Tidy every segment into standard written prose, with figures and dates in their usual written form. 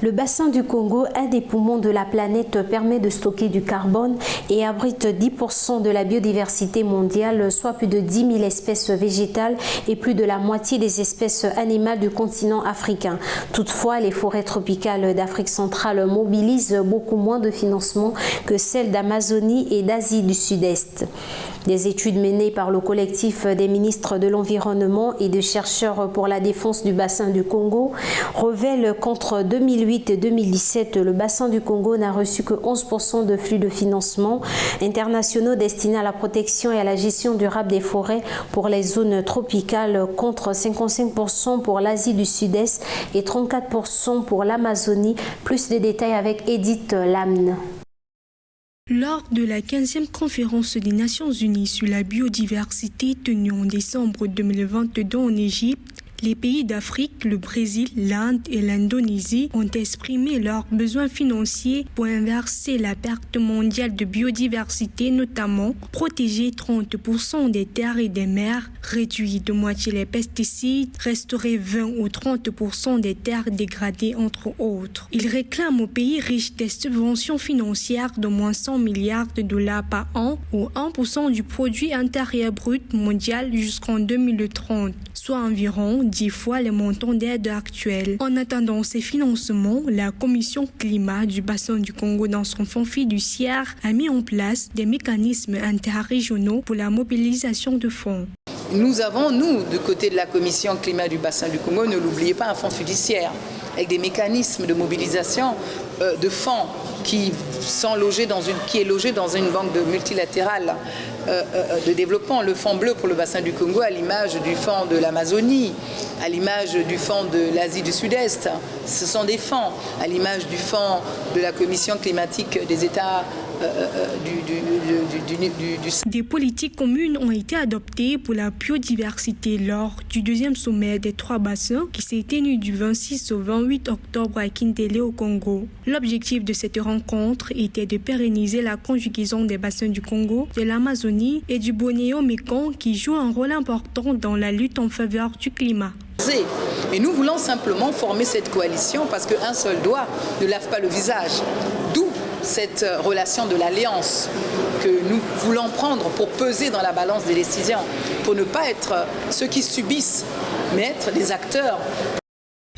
Le bassin du Congo, un des poumons de la planète, permet de stocker du carbone et abrite 10% de la biodiversité mondiale, soit plus de 10 000 espèces végétales et plus de la moitié des espèces animales du continent africain. Toutefois, les forêts tropicales d'Afrique centrale mobilisent beaucoup moins de financement que celles d'Amazonie et d'Asie du Sud-Est. Des études menées par le collectif des ministres de l'Environnement et de chercheurs pour la défense du bassin du Congo révèlent qu'entre 2008 et 2017, le bassin du Congo n'a reçu que 11% de flux de financement internationaux destinés à la protection et à la gestion durable des forêts pour les zones tropicales, contre 55% pour l'Asie du Sud-Est et 34% pour l'Amazonie. Plus de détails avec Edith Lamne. Lors de la 15e conférence des Nations Unies sur la biodiversité tenue en décembre 2022 en Égypte, les pays d'Afrique, le Brésil, l'Inde et l'Indonésie ont exprimé leurs besoins financiers pour inverser la perte mondiale de biodiversité, notamment protéger 30% des terres et des mers, réduire de moitié les pesticides, restaurer 20 ou 30% des terres dégradées, entre autres. Ils réclament aux pays riches des subventions financières d'au moins 100 milliards de dollars par an ou 1% du produit intérieur brut mondial jusqu'en 2030, soit environ 10 fois les montants d'aide actuels. En attendant ces financements, la Commission climat du bassin du Congo dans son fonds fiduciaire a mis en place des mécanismes interrégionaux pour la mobilisation de fonds. Nous avons, du côté de la Commission climat du bassin du Congo, ne l'oubliez pas, un fonds fiduciaire avec des mécanismes de mobilisation de fonds qui est logé dans une banque multilatérale de développement. Le fonds bleu pour le bassin du Congo, à l'image du fonds de l'Amazonie, à l'image du fonds de l'Asie du Sud-Est. Ce sont des fonds, à l'image du fonds de la Commission climatique des États Des politiques communes ont été adoptées pour la biodiversité lors du deuxième sommet des 3 bassins qui s'est tenu du 26 au 28 octobre à Kindélé au Congo. L'objectif de cette rencontre était de pérenniser la conjugaison des bassins du Congo, de l'Amazonie et du Bornéo-Mékong qui jouent un rôle important dans la lutte en faveur du climat. Et nous voulons simplement former cette coalition parce qu'un seul doigt ne lave pas le visage. D'où cette relation de l'alliance que nous voulons prendre pour peser dans la balance des décisions, pour ne pas être ceux qui subissent, mais être des acteurs.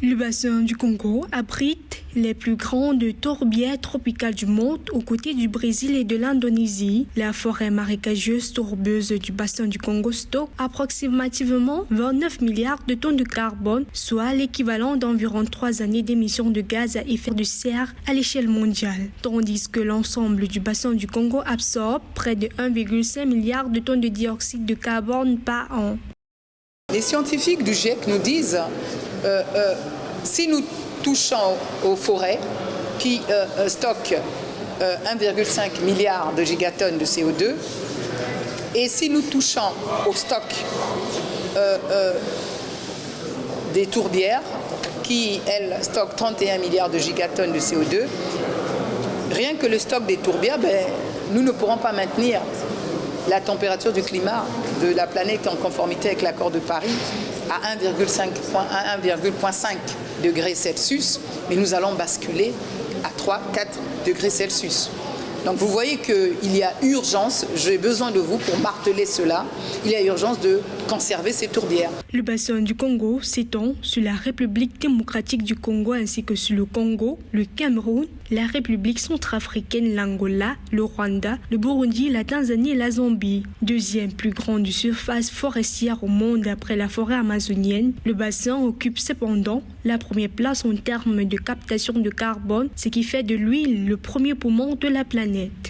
Le bassin du Congo abrite les plus grandes tourbières tropicales du monde aux côtés du Brésil et de l'Indonésie. La forêt marécageuse tourbeuse du bassin du Congo stocke approximativement 29 milliards de tonnes de carbone, soit l'équivalent d'environ 3 années d'émissions de gaz à effet de serre à l'échelle mondiale, tandis que l'ensemble du bassin du Congo absorbe près de 1,5 milliard de tonnes de dioxyde de carbone par an. Les scientifiques du GIEC nous disent si nous touchons aux forêts qui stockent 1,5 milliard de gigatonnes de CO2 et si nous touchons au stock des tourbières qui, elles, stockent 31 milliards de gigatonnes de CO2, rien que le stock des tourbières, nous ne pourrons pas maintenir la température du climat de la planète en conformité avec l'accord de Paris à 1,5 degrés Celsius, mais nous allons basculer à 3-4 degrés Celsius. Donc vous voyez qu'il y a urgence, j'ai besoin de vous pour marteler cela, il y a urgence de conserver ces tourbières. Le bassin du Congo s'étend sur la République démocratique du Congo ainsi que sur le Congo, le Cameroun, la République centrafricaine, l'Angola, le Rwanda, le Burundi, la Tanzanie et la Zambie. Deuxième plus grande surface forestière au monde après la forêt amazonienne, le bassin occupe cependant la première place en termes de captation de carbone, ce qui fait de lui le premier poumon de la planète.